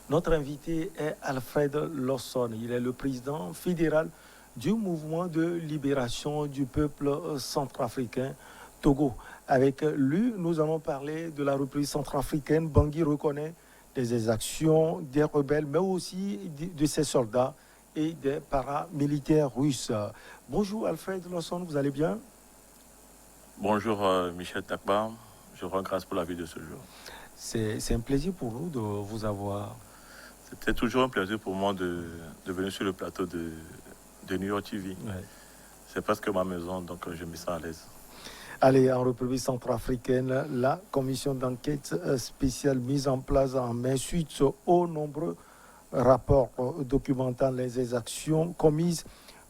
Notre invité est Alfred Lawson. Il est le président fédéral du mouvement de libération du peuple centrafricain Togo. Avec lui, nous allons parler de la reprise centrafricaine. Bangui reconnaît des exactions des rebelles, mais aussi de ses soldats et des paramilitaires russes. Bonjour Alfred Lawson, vous allez bien? Bonjour Michel Takba, je rends grâce pour la vie de ce jour. C'est un plaisir pour nous de vous avoir. C'était toujours un plaisir pour moi de venir sur le plateau de New York TV. Ouais. C'est presque ma maison, donc je me sens à l'aise. Allez, en République centrafricaine, la commission d'enquête spéciale mise en place en mai suite aux nombreux rapports documentant les exactions commises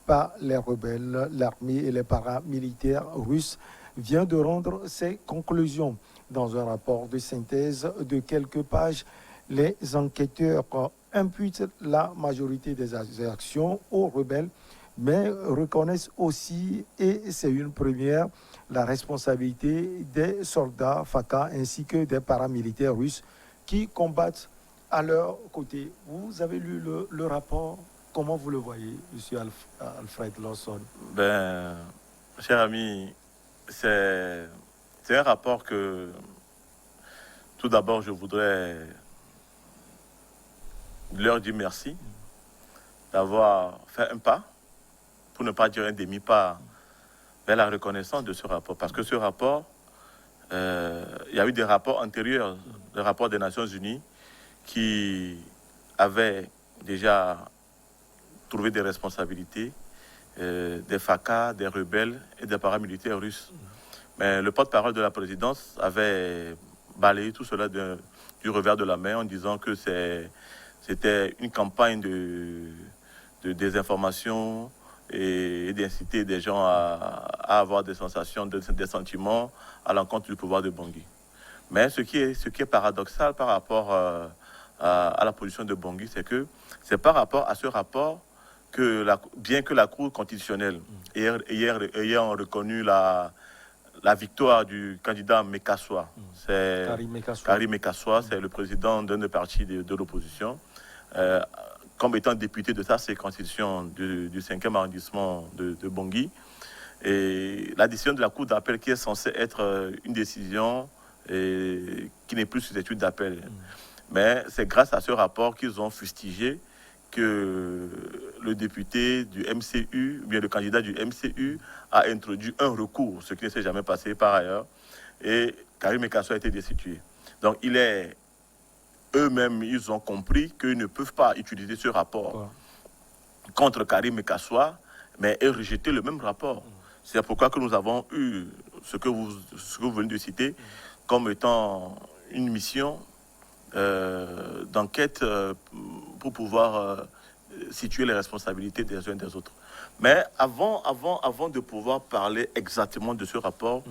par les rebelles, l'armée et les paramilitaires russes vient de rendre ses conclusions. Dans un rapport de synthèse de quelques pages, les enquêteurs imputent la majorité des actions aux rebelles, mais reconnaissent aussi, et c'est une première, la responsabilité des soldats FACA ainsi que des paramilitaires russes qui combattent à leur côté. Vous avez lu le rapport, comment vous le voyez, M. Alfred Lawson? Ben, cher ami, c'est un rapport que, tout d'abord, je voudrais leur dire merci d'avoir fait un pas, pour ne pas dire un demi-pas, vers la reconnaissance de ce rapport. Parce que ce rapport, il y a eu des rapports antérieurs, le rapport des Nations Unies, qui avaient déjà trouvé des responsabilités des FACA, des rebelles et des paramilitaires russes. Mais le porte-parole de la présidence avait balayé tout cela du revers de la main en disant que c'était une campagne de désinformation et d'inciter des gens à avoir des sensations, des sentiments à l'encontre du pouvoir de Bangui. Mais ce qui est paradoxal par rapport à la position de Bangui, c'est que c'est par rapport à ce rapport que, bien que la Cour constitutionnelle ayant reconnu la victoire du candidat Mekassoua, c'est Karim Mekassoua, c'est le président d'un des partis de l'opposition, comme étant député de sa circonscription du 5e arrondissement de Bangui. Et la décision de la Cour d'appel, qui est censée être une décision qui n'est plus sous étude d'appel. Mais c'est grâce à ce rapport qu'ils ont fustigé que le député du MCU, ou bien le candidat du MCU, a introduit un recours, ce qui ne s'est jamais passé par ailleurs, et Karim Mekassoua a été destitué. Donc eux-mêmes, ils ont compris qu'ils ne peuvent pas utiliser ce rapport contre Karim Mekassoua, mais rejeter le même rapport. C'est pourquoi que nous avons eu ce que vous venez de citer comme étant une mission d'enquête pour pouvoir situer les responsabilités des uns et des autres. Mais avant de pouvoir parler exactement de ce rapport,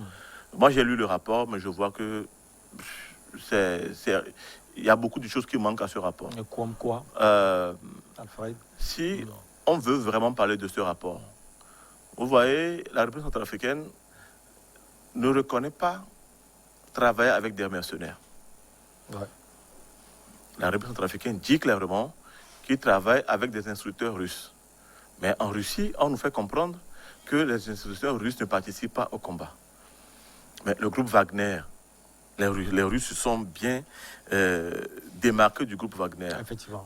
moi j'ai lu le rapport, mais je vois que il y a beaucoup de choses qui manquent à ce rapport. Et comme quoi, Alfred? Si on veut vraiment parler de ce rapport, vous voyez, la République centrafricaine ne reconnaît pas travailler avec des mercenaires. Ouais. La République centrafricaine dit clairement qu'il travaille avec des instructeurs russes. Mais en Russie, on nous fait comprendre que les instructeurs russes ne participent pas au combat. Mais le groupe Wagner, les Russes se sont bien démarqués du groupe Wagner,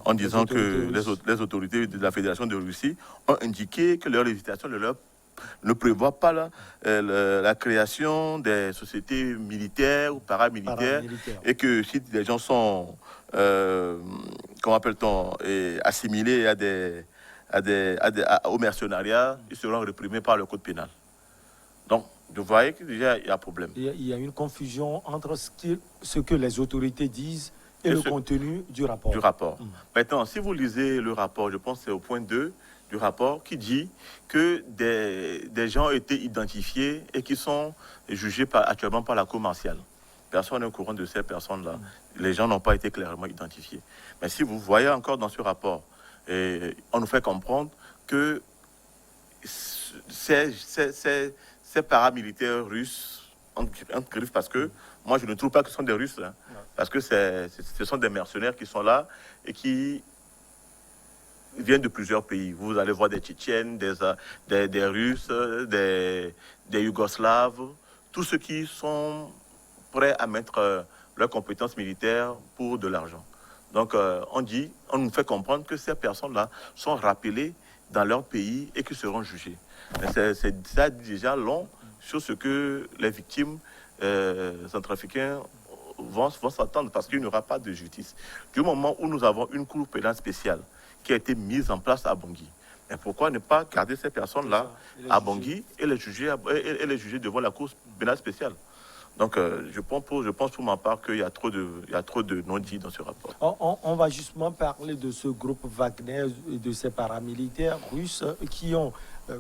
en disant que les autorités de la Fédération de Russie ont indiqué que leur législation ne prévoit pas la création des sociétés militaires ou paramilitaires, et que si des gens sont, comment appelle-t-on, assimilés au mercenariat, ils seront réprimés par le code pénal. Donc, vous voyez que déjà, il y a un problème. Il y a une confusion entre ce que les autorités disent et le contenu du rapport. Maintenant, si vous lisez le rapport, je pense que c'est au point 2 du rapport, qui dit que des gens ont été identifiés et qui sont jugés actuellement par la cour martiale. Personne n'est au courant de ces personnes-là. Les gens n'ont pas été clairement identifiés. Mais si vous voyez encore dans ce rapport, on nous fait comprendre que ces paramilitaires russes, entre griffes, parce que Moi, je ne trouve pas que ce sont des Russes, hein, parce que ce sont des mercenaires qui sont là et qui viennent de plusieurs pays. Vous allez voir des Tchétchènes, des Russes, des Yougoslaves, tous ceux qui sont prêts à mettre leurs compétences militaires pour de l'argent. Donc, on nous fait comprendre que ces personnes-là sont rappelées dans leur pays et qui seront jugées. C'est ça déjà long sur ce que les victimes centrafricains vont s'attendre, parce qu'il n'y aura pas de justice. Du moment où nous avons une cour pénale spéciale qui a été mise en place à Bangui, mais pourquoi ne pas garder ces personnes-là à Bangui et les juger devant la cour pénale spéciale? Donc, je pense pour ma part qu'il y a trop de non-dits dans ce rapport. On va justement parler de ce groupe Wagner et de ces paramilitaires russes qui ont,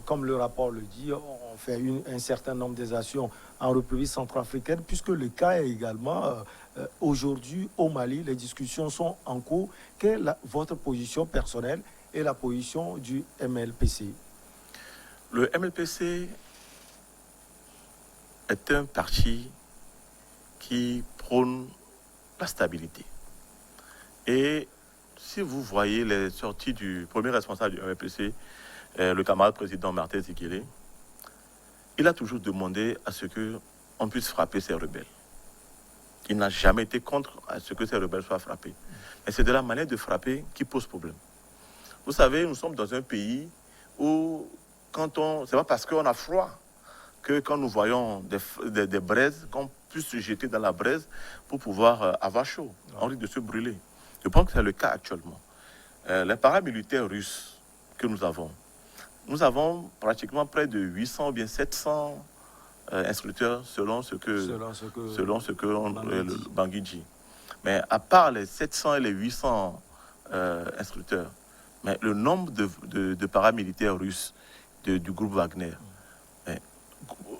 comme le rapport le dit, ont fait un certain nombre d'actions en République centrafricaine, puisque le cas est également aujourd'hui au Mali, les discussions sont en cours. Quelle est votre position personnelle et la position du MLPC? Le MLPC est un parti qui prône la stabilité. Et si vous voyez les sorties du premier responsable du MLPC, le camarade président Martin Zikele, il a toujours demandé à ce qu'on puisse frapper ces rebelles. Il n'a jamais été contre à ce que ces rebelles soient frappés. Mais c'est de la manière de frapper qui pose problème. Vous savez, nous sommes dans un pays où, c'est pas parce qu'on a froid que quand nous voyons des braises, qu'on puisse se jeter dans la braise pour pouvoir avoir chaud. On risque de se brûler. Je pense que c'est le cas actuellement. Les paramilitaires russes que nous avons pratiquement près de 800 ou bien 700 instructeurs selon ce que Bangui dit. Mais à part les 700 et les 800 instructeurs, mais le nombre de paramilitaires russes du groupe Wagner,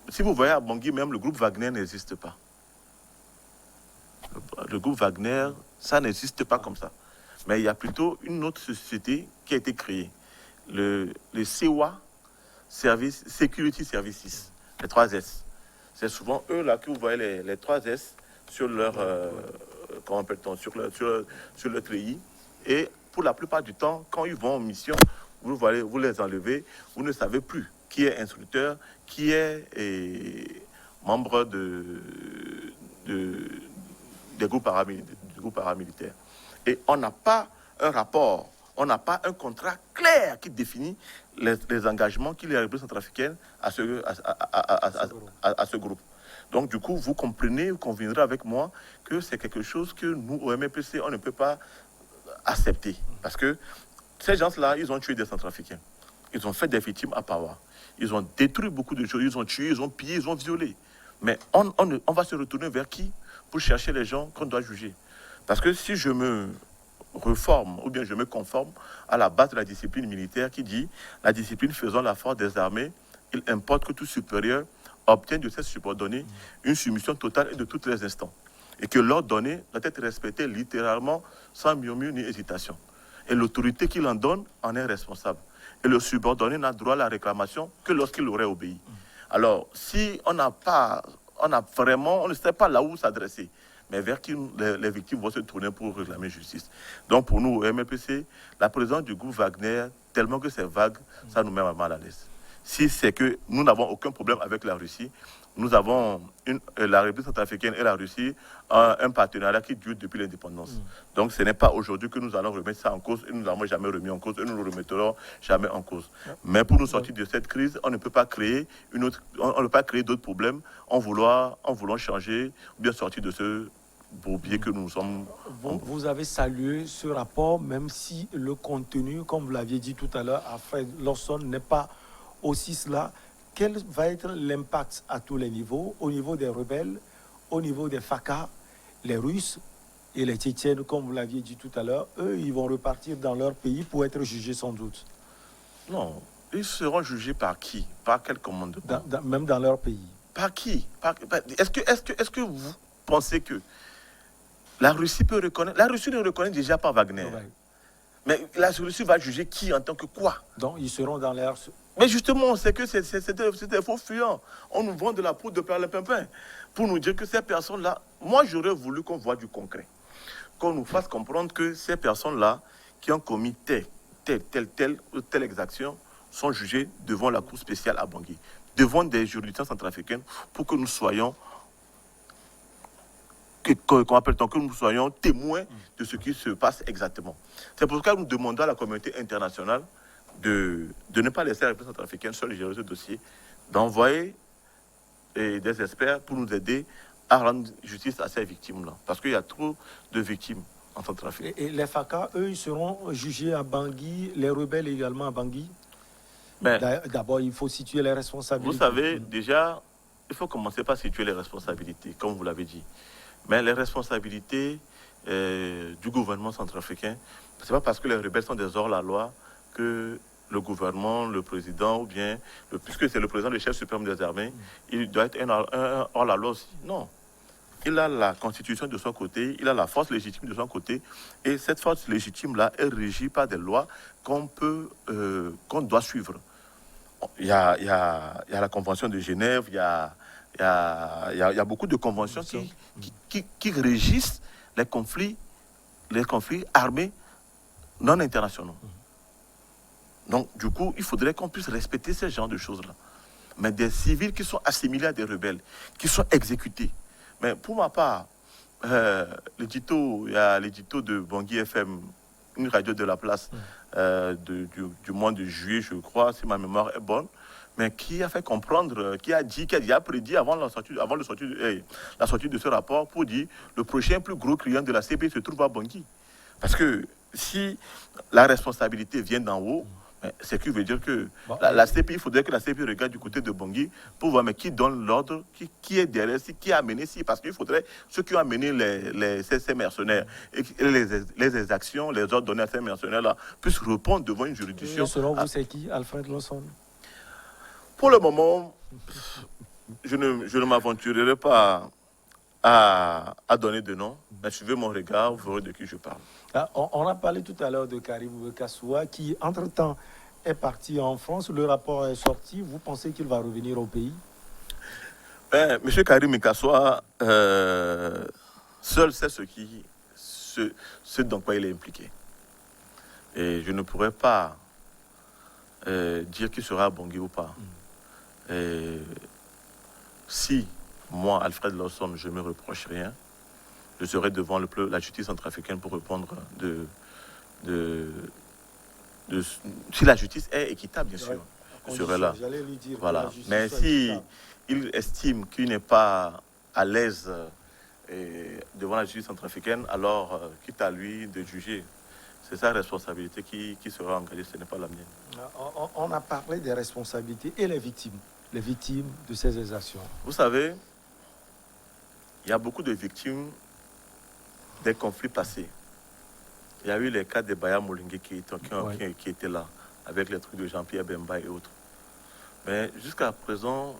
si vous voyez à Bangui, même le groupe Wagner n'existe pas. Le groupe Wagner, ça n'existe pas comme ça. Mais il y a plutôt une autre société qui a été créée. Le CEWA, Security Services, les 3S. C'est souvent eux là que vous voyez les 3S sur leur, comment appelle-t-on, sur leur treillis. Et pour la plupart du temps, quand ils vont en mission, vous les enlevez, vous ne savez plus qui est instructeur, qui est membre des groupes paramilitaires. Et on n'a pas un rapport, on n'a pas un contrat clair qui définit les engagements qu'il y a à la République centrafricaine à ce groupe. Donc, du coup, vous conviendrez avec moi que c'est quelque chose que nous, au MLPC, on ne peut pas accepter. Parce que ces gens-là, ils ont tué des Centrafricains. Ils ont fait des victimes à Pawa. Ils ont détruit beaucoup de choses. Ils ont tué, ils ont pillé, ils ont violé. Mais on va se retourner vers qui pour chercher les gens qu'on doit juger? Parce que si je me reforme ou bien je me conforme à la base de la discipline militaire qui dit la discipline faisant la force des armées, il importe que tout supérieur obtienne de ses subordonnés une soumission totale et de tous les instants. Et que l'ordre donné doit être respecté littéralement sans murmure ni hésitation. Et l'autorité qu'il en donne en est responsable. Et le subordonné n'a droit à la réclamation que lorsqu'il aurait obéi. Alors, si on ne sait pas là où s'adresser, mais vers qui les victimes vont se tourner pour réclamer justice. Donc pour nous, au MLPC, la présence du groupe Wagner, tellement que c'est vague, ça nous met mal à l'aise. Si c'est que nous n'avons aucun problème avec la Russie, nous avons la République centrafricaine et la Russie un partenariat qui dure depuis l'indépendance. Donc ce n'est pas aujourd'hui que nous allons remettre ça en cause, et nous ne l'avons jamais remis en cause, et nous ne le remettrons jamais en cause. Mais pour nous sortir de cette crise, on ne peut pas créer d'autres problèmes en voulant changer ou bien sortir de ce bourbier que nous sommes. Vous avez salué ce rapport, même si le contenu, comme vous l'aviez dit tout à l'heure, Alfred Lawson, n'est pas aussi cela. Quel va être l'impact à tous les niveaux, au niveau des rebelles, au niveau des FACA, les Russes et les Tchétchènes, comme vous l'aviez dit tout à l'heure? Eux, ils vont repartir dans leur pays pour être jugés sans doute. Non, ils seront jugés par qui? Par quel commandement? Même dans leur pays. Par qui? Est-ce que vous pensez que la Russie peut reconnaître? La Russie le reconnaît déjà par Wagner. Ouais. Mais la Russie va juger qui en tant que quoi? Donc ils seront dans l'air. Mais justement, c'est que c'est des faux fuyants. On nous vend de la poudre de perlimpinpin. pour nous dire que ces personnes-là, moi j'aurais voulu qu'on voit du concret, qu'on nous fasse comprendre que ces personnes-là qui ont commis telle exaction sont jugées devant la Cour spéciale à Bangui, devant des juridictions centrafricaines, pour que nous soyons que nous soyons témoins de ce qui se passe exactement. C'est pourquoi nous demandons à la communauté internationale de ne pas laisser la République centrafricaine seule gérer ce dossier, d'envoyer des experts pour nous aider à rendre justice à ces victimes-là. Parce qu'il y a trop de victimes en Centrafrique. Et les FACA, eux, ils seront jugés à Bangui, les rebelles également à Bangui. D'abord, il faut situer les responsabilités. Vous savez, déjà, il faut commencer par situer les responsabilités, comme vous l'avez dit. Mais les responsabilités du gouvernement centrafricain, ce n'est pas parce que les rebelles sont des hors-la-loi que le gouvernement, le président, ou bien, puisque c'est le président, le chef suprême des armées, il doit être un hors-la-loi aussi. Non. Il a la constitution de son côté, il a la force légitime de son côté, et cette force légitime-là est régie par des lois qu'on doit suivre. Il y a la Convention de Genève, il y a beaucoup de conventions qui régissent les conflits armés non internationaux. Donc, du coup, il faudrait qu'on puisse respecter ce genre de choses-là. Mais des civils qui sont assimilés à des rebelles, qui sont exécutés. Mais pour ma part, il y a l'édito de Bangui FM, une radio de la place du mois de juillet, je crois, si ma mémoire est bonne, mais qui a fait comprendre, qui a prédit avant la sortie de ce rapport pour dire le prochain plus gros client de la CPI se trouve à Bangui. Parce que si la responsabilité vient d'en haut, ce qui veut dire que la CPI, il faudrait que la CPI regarde du côté de Bangui pour voir mais qui donne l'ordre, qui est derrière, qui a amené ici. Parce qu'il faudrait ceux qui ont amené ces mercenaires et les exactions, les ordres donnés à ces mercenaires-là puissent répondre devant une juridiction. Et selon vous, c'est qui, Alfred Lawson? Pour le moment, je ne m'aventurerai pas à donner de nom, mais suivez mon regard, vous verrez de qui je parle. On a parlé tout à l'heure de Karim Kassoua qui, entre-temps, est parti en France. Le rapport est sorti. Vous pensez qu'il va revenir au pays? Monsieur Karim Kassoua, seul sait ce dans quoi il est impliqué. Et je ne pourrais pas dire qu'il sera à Bangui ou pas. Si moi, Alfred Lawson, je ne me reproche rien, je serai devant la justice centrafricaine pour répondre si la justice est équitable, bien sûr, je serai là. Lui dire voilà. Mais si il estime qu'il n'est pas à l'aise devant la justice centrafricaine, alors quitte à lui de juger. C'est sa responsabilité qui sera engagée, ce n'est pas la mienne. On a parlé des responsabilités et les victimes de ces exactions. Vous savez, il y a beaucoup de victimes des conflits passés. Il y a eu les cas de Baya Molingue qui étaient là, avec les trucs de Jean-Pierre Bemba et autres. Mais jusqu'à présent,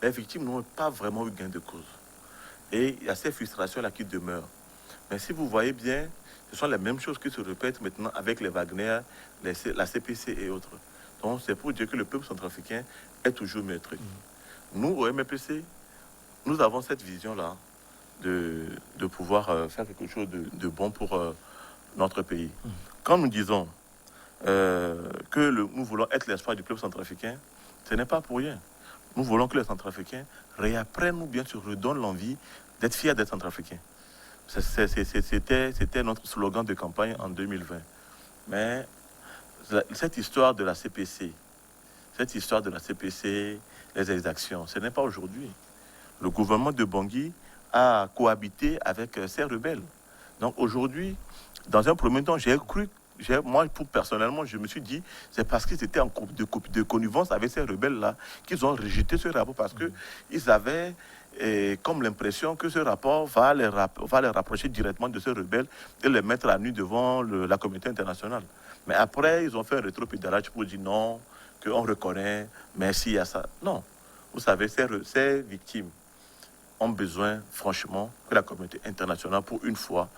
les victimes n'ont pas vraiment eu gain de cause. Et il y a ces frustrations-là qui demeurent. Mais si vous voyez bien, ce sont les mêmes choses qui se répètent maintenant avec les Wagner, la CPC et autres. Donc c'est pour dire que le peuple centrafricain est toujours meurtri. Nous, au MPC, nous avons cette vision-là de pouvoir faire quelque chose de bon pour notre pays. Quand nous disons que nous voulons être l'espoir du peuple centrafricain, ce n'est pas pour rien. Nous voulons que les Centrafricains réapprennent ou bien se redonnent l'envie d'être fiers d'être Centrafricains. C'était notre slogan de campagne en 2020. Mais cette histoire de la CPC, les exactions, ce n'est pas aujourd'hui. Le gouvernement de Bangui a cohabité avec ces rebelles. Donc aujourd'hui, dans un premier temps, personnellement, je me suis dit, c'est parce qu'ils étaient en de connivence avec ces rebelles-là qu'ils ont rejeté ce rapport, parce qu'ils avaient comme l'impression que ce rapport va les rapprocher directement de ces rebelles et les mettre à nu devant la communauté internationale. Mais après, ils ont fait un rétropédalage pour dire non, qu'on reconnaît, merci à ça. Non, vous savez, ces victimes ont besoin, franchement, que la communauté internationale, pour une fois,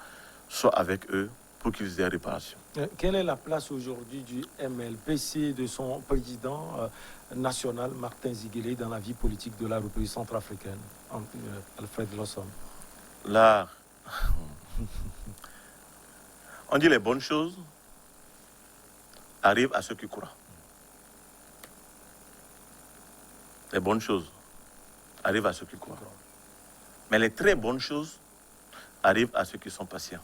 soit avec eux pour qu'ils aient réparation. Quelle est la place aujourd'hui du MLPC, de son président national, Martin Ziguélé, dans la vie politique de la République centrafricaine, Alfred Lawson? Là, on dit les bonnes choses arrivent à ceux qui croient. Les bonnes choses arrivent à ceux qui croient. Mais les très bonnes choses arrivent à ceux qui sont patients.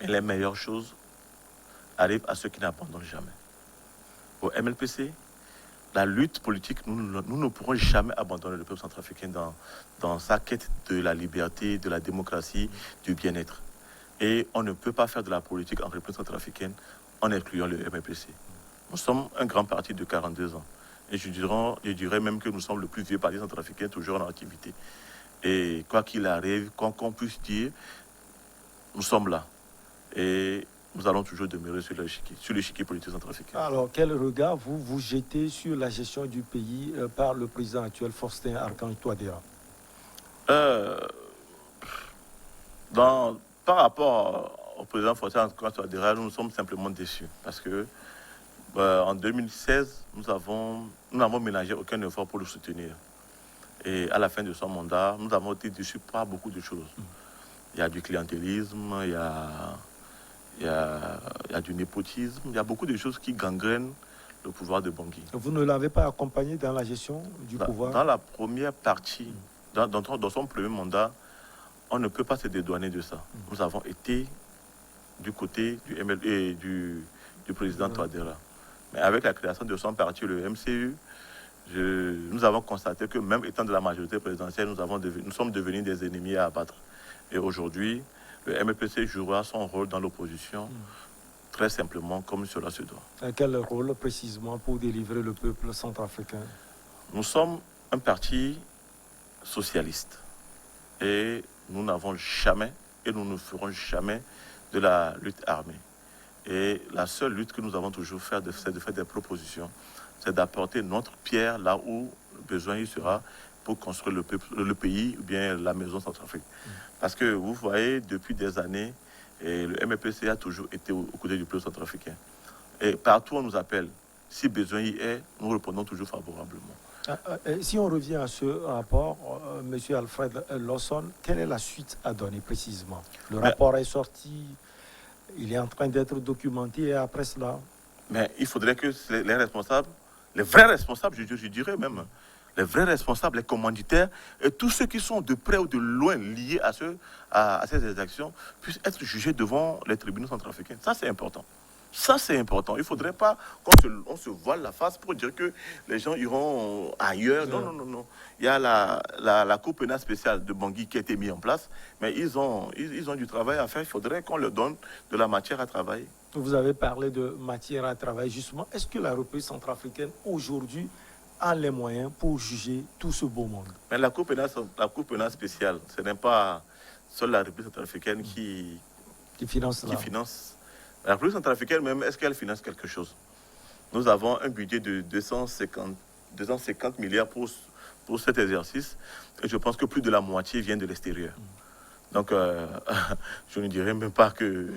Et les meilleures choses arrivent à ceux qui n'abandonnent jamais. Au MLPC, la lutte politique, nous ne pourrons jamais abandonner le peuple centrafricain dans sa quête de la liberté, de la démocratie, du bien-être. Et on ne peut pas faire de la politique en République centrafricaine en incluant le MLPC. Nous sommes un grand parti de 42 ans. Et je dirais même que nous sommes le plus vieux parti centrafricain toujours en activité. Et quoi qu'il arrive, quoi qu'on puisse dire, nous sommes là. Et nous allons toujours demeurer sur l'échiquier politique centrafricain. Alors, quel regard vous jetez sur la gestion du pays par le président actuel, Faustin Archange Touadéra? Par rapport au président Faustin Archange Touadéra, nous sommes simplement déçus. Parce que en 2016, nous n'avons ménagé aucun effort pour le soutenir. Et à la fin de son mandat, nous avons été déçus par beaucoup de choses. Il y a du clientélisme, il y a du népotisme, il y a beaucoup de choses qui gangrènent le pouvoir de Bangui. Vous ne l'avez pas accompagné dans la gestion du pouvoir? Dans la première partie, dans son premier mandat, on ne peut pas se dédouaner de ça. Nous avons été du côté du MLE du président Touadéra. Mais avec la création de son parti, le MCU, nous avons constaté que même étant de la majorité présidentielle, nous sommes devenus des ennemis à abattre. Et aujourd'hui, le MLPC jouera son rôle dans l'opposition, très simplement comme cela se doit. Quel rôle précisément pour délivrer le peuple centrafricain? Nous sommes un parti socialiste. Et nous n'avons jamais, et nous ne ferons jamais, de la lutte armée. Et la seule lutte que nous avons toujours fait, c'est de faire des propositions. C'est d'apporter notre pierre là où besoin il sera pour construire le pays ou bien la maison Centrafrique. Parce que vous voyez, depuis des années, le MLPC a toujours été aux côtés du peuple centrafricain. Et partout on nous appelle, si besoin y est, nous répondons toujours favorablement. Si on revient à ce rapport, M. Alfred Lawson, quelle est la suite à donner précisément? Le rapport est sorti, il est en train d'être documenté et après cela... Mais il faudrait que les responsables, les vrais responsables, je dirais même, les vrais responsables, les commanditaires et tous ceux qui sont de près ou de loin liés à ces exactions puissent être jugés devant les tribunaux centrafricains. Ça, c'est important. Ça, c'est important. Il ne faudrait pas qu'on se voile la face pour dire que les gens iront ailleurs. Non, non, non, non. Il y a la Cour pénale spéciale de Bangui qui a été mise en place, mais ils ont du travail à faire. Il faudrait qu'on leur donne de la matière à travailler. Vous avez parlé de matière à travailler, justement. Est-ce que la République centrafricaine, aujourd'hui, a les moyens pour juger tout ce beau monde? Mais la Cour pénale spéciale, ce n'est pas seule la République centrafricaine qui finance. La République centrafricaine même, est-ce qu'elle finance quelque chose? Nous avons un budget de 250 milliards pour cet exercice. Et je pense que plus de la moitié vient de l'extérieur. Donc, je ne dirais même pas que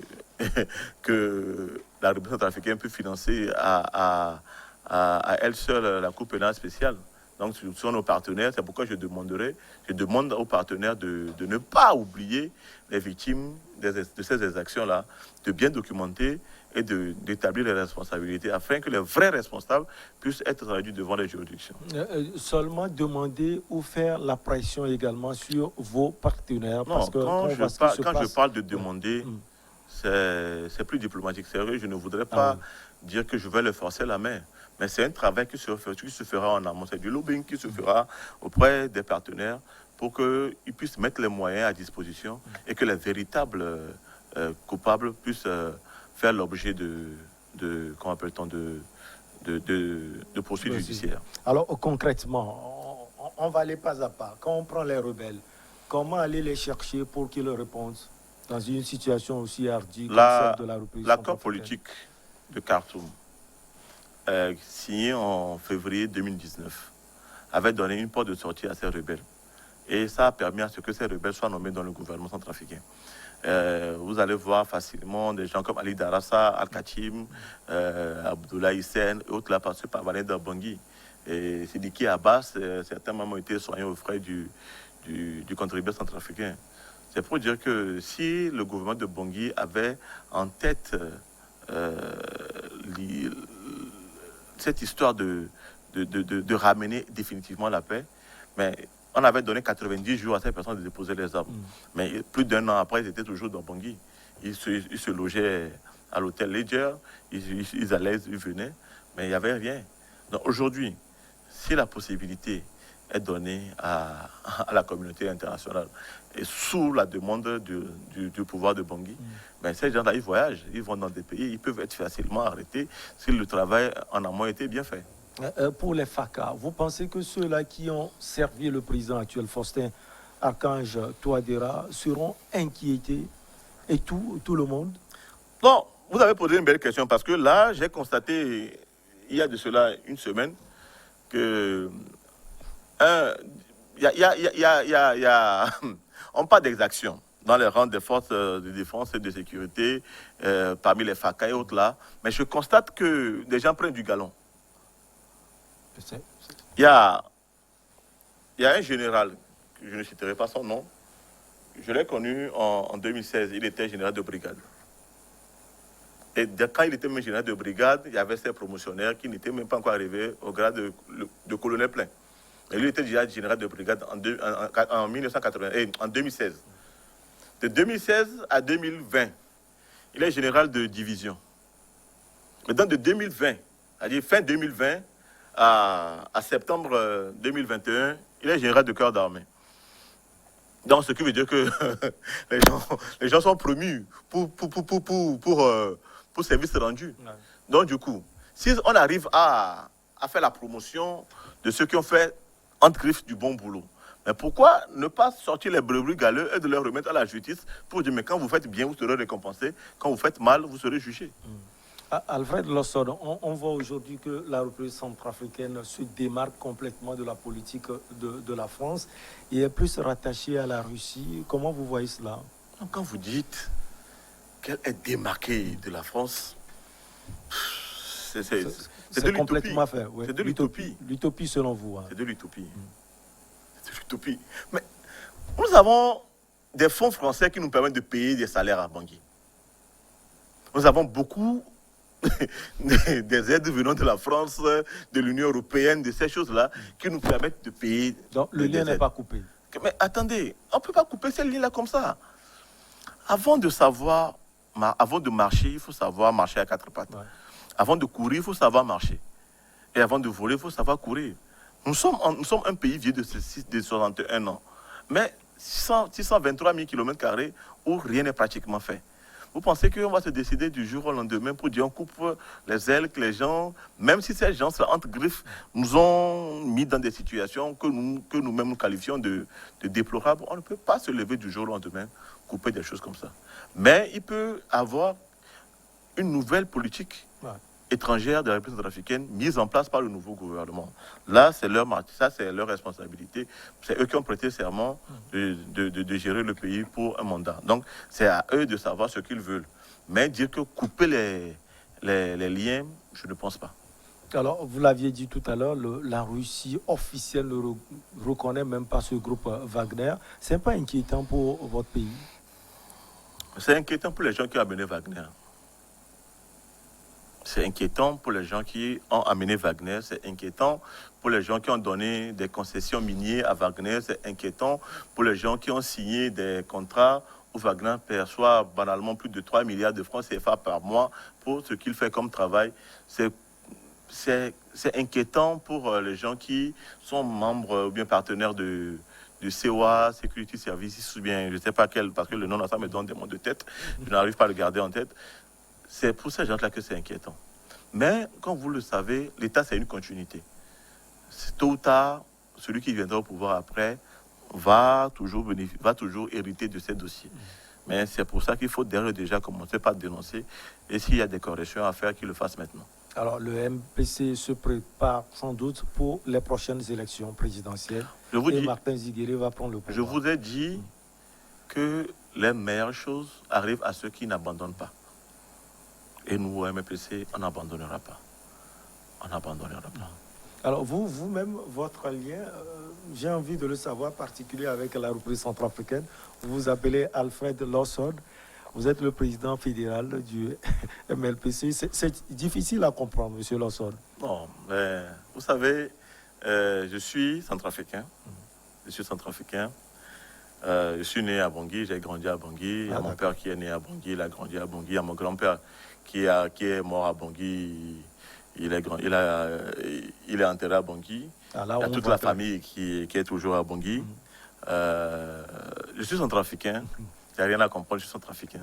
la République centrafricaine peut financer à elle seule la Cour pénale spéciale. Donc, ce sont nos partenaires. C'est pourquoi je demande aux partenaires de ne pas oublier les victimes de ces exactions-là, de bien documenter et d'établir les responsabilités afin que les vrais responsables puissent être traduits devant les juridictions. Seulement demander ou faire la pression également sur vos partenaires. Non, parce que quand je parle de demander, c'est plus diplomatique. C'est vrai, je ne voudrais pas dire que je vais leur forcer la main. Mais c'est un travail qui se fera en amont. C'est du lobbying qui se fera auprès des partenaires pour qu'ils puissent mettre les moyens à disposition et que les véritables coupables puissent faire l'objet de poursuites judiciaires. Alors concrètement, on va aller pas à pas. Quand on prend les rebelles, comment aller les chercher pour qu'ils répondent dans une situation aussi hardie que celle de la République? L'accord politique de Khartoum, signé en février 2019, avait donné une porte de sortie à ces rebelles. Et ça a permis à ce que ces rebelles soient nommés dans le gouvernement centrafricain. Vous allez voir facilement des gens comme Ali Darassa, Al-Khatim, Abdoulaye Hissène, et autres là, passés par Vanessa Bangui. Et Sidiki Abbas, certains membres ont été soignés aux frais du contribuable centrafricain. C'est pour dire que si le gouvernement de Bangui avait en tête cette histoire de ramener définitivement la paix, mais on avait donné 90 jours à ces personnes de déposer les armes. Mais plus d'un an après, ils étaient toujours dans Bangui. Ils se logeaient à l'hôtel Ledger, ils allaient, ils venaient, mais il n'y avait rien. Donc aujourd'hui, si la possibilité est donnée à la communauté internationale et sous la demande du pouvoir de Bangui, ben ces gens-là, ils voyagent, ils vont dans des pays, ils peuvent être facilement arrêtés si le travail en amont était bien fait. Pour les FACA, vous pensez que ceux-là qui ont servi le président actuel, Faustin Archange Touadéra, seront inquiétés et tout le monde? Non, vous avez posé une belle question parce que là, j'ai constaté, il y a de cela une semaine, que on parle d'exactions dans les rangs des forces de défense et de sécurité, parmi les FACA et autres là, mais je constate que des gens prennent du galon. Il y a un général, je ne citerai pas son nom, je l'ai connu en 2016, il était général de brigade. Et quand il était même général de brigade, il y avait ces promotionnaires qui n'étaient même pas encore arrivés au grade de colonel plein. Et lui était déjà général de brigade en 2016. De 2016 à 2020, il est général de division. Maintenant, de 2020, c'est-à-dire fin 2020 à septembre 2021, il est général de corps d'armée. Donc, ce qui veut dire que les gens sont promus pour service rendu. Ouais. Donc, du coup, si on arrive à faire la promotion de ceux qui ont fait, entre griffes, du bon boulot, mais pourquoi ne pas sortir les brebis galeux et de les remettre à la justice pour dire, mais quand vous faites bien, vous serez récompensé, quand vous faites mal, vous serez jugé. Alfred Lossod, on voit aujourd'hui que la République centrafricaine se démarque complètement de la politique de la France et est plus rattachée à la Russie. Comment vous voyez cela? Quand vous dites qu'elle est démarquée de la France, c'est complètement fait. Ouais. C'est de l'utopie. L'utopie selon vous. Hein. C'est de l'utopie. C'est de l'utopie. Mais nous avons des fonds français qui nous permettent de payer des salaires à Bangui. Nous avons beaucoup des aides venant de la France, de l'Union européenne, de ces choses-là, qui nous permettent de payer. Donc le lien n'est pas coupé. Mais attendez, on ne peut pas couper ces liens-là comme ça. Avant de marcher, il faut savoir marcher à quatre pattes. Ouais. Avant de courir, il faut savoir marcher. Et avant de voler, il faut savoir courir. Nous sommes un pays vieux de 61 ans. Mais 623 000 km² où rien n'est pratiquement fait. Vous pensez qu'on va se décider du jour au lendemain pour dire on coupe les ailes que les gens, même si ces gens, entre griffes, nous ont mis dans des situations que nous-mêmes nous qualifions de déplorables, on ne peut pas se lever du jour au lendemain, couper des choses comme ça. Mais il peut avoir une nouvelle politique étrangère de la République centrafricaine mise en place par le nouveau gouvernement. Là, c'est leur responsabilité. C'est eux qui ont prêté serment de gérer le pays pour un mandat. Donc, c'est à eux de savoir ce qu'ils veulent. Mais dire que couper les liens, je ne pense pas. Alors, vous l'aviez dit tout à l'heure, la Russie officielle ne reconnaît même pas ce groupe Wagner. C'est pas inquiétant pour votre pays? C'est inquiétant pour les gens qui ont amené Wagner. C'est inquiétant pour les gens qui ont amené Wagner, c'est inquiétant pour les gens qui ont donné des concessions minières à Wagner, c'est inquiétant pour les gens qui ont signé des contrats où Wagner perçoit banalement plus de 3 milliards de francs CFA par mois pour ce qu'il fait comme travail. C'est inquiétant pour les gens qui sont membres ou bien partenaires de COA, Security Services, ou bien je ne sais pas quel, parce que le nom, ça me donne des mots de tête, je n'arrive pas à le garder en tête. C'est pour ces gens-là que c'est inquiétant. Mais, comme vous le savez, l'État, c'est une continuité. Tôt ou tard, celui qui viendra au pouvoir après va toujours hériter de ces dossiers. Mais c'est pour ça qu'il faut déjà commencer par dénoncer. Et s'il y a des corrections à faire, qu'il le fasse maintenant. Alors, le MPC se prépare sans doute pour les prochaines élections présidentielles. Martin Ziguéré va prendre le pouvoir. Je vous ai dit que les meilleures choses arrivent à ceux qui n'abandonnent pas. Et nous, au MPC, on n'abandonnera pas. On n'abandonnera pas. Alors vous-même, votre lien, j'ai envie de le savoir, particulier avec la République centrafricaine. Vous vous appelez Alfred Lawson. Vous êtes le président fédéral du MLPC. C'est difficile à comprendre, monsieur Lawson. Non, mais vous savez, je suis centrafricain. Je suis centrafricain. Je suis né à Bangui, j'ai grandi à Bangui. Il y a mon père qui est né à Bangui, il a grandi à Bangui. Il y a mon grand-père qui est mort à Bangui. Il est enterré à Bangui. Il y a toute la famille qui est toujours à Bangui. Je suis centrafricain. Il n'y a rien à comprendre, je suis centrafricain.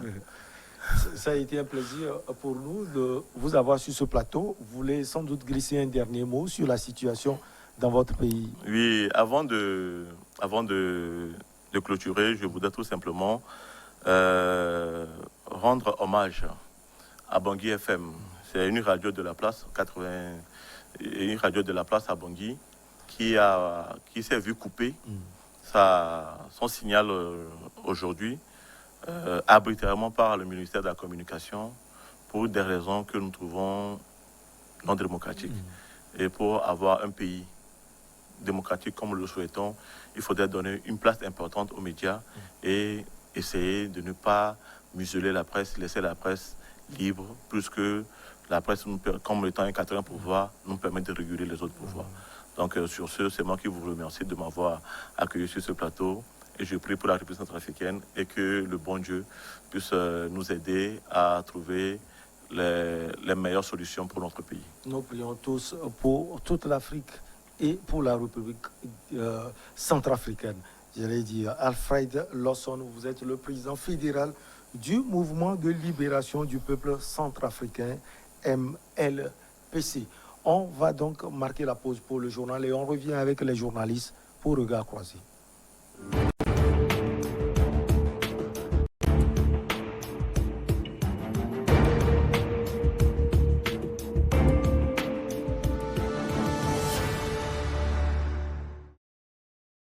Ça a été un plaisir pour nous de vous avoir sur ce plateau. Vous voulez sans doute glisser un dernier mot sur la situation dans votre pays? Oui, avant de clôturer, je voudrais tout simplement rendre hommage à Bangui FM. C'est une radio de la place, une radio de la place à Bangui qui s'est vue couper son signal aujourd'hui arbitrairement par le ministère de la Communication pour des raisons que nous trouvons non démocratiques. Et pour avoir un pays démocratique comme nous le souhaitons, il faudrait donner une place importante aux médias et essayer de ne pas museler la presse, laisser la presse libre, plus que la presse, comme étant un quatrième pouvoir, nous permet de réguler les autres pouvoirs. Donc sur ce, c'est moi qui vous remercie de m'avoir accueilli sur ce plateau. Et je prie pour la République centrafricaine et que le bon Dieu puisse nous aider à trouver les meilleures solutions pour notre pays. Nous prions tous pour toute l'Afrique et pour la République centrafricaine. J'allais dire, Alfred Lawson, vous êtes le président fédéral du mouvement de libération du peuple centrafricain, MLPC. On va donc marquer la pause pour le journal et on revient avec les journalistes pour Regard Croisé.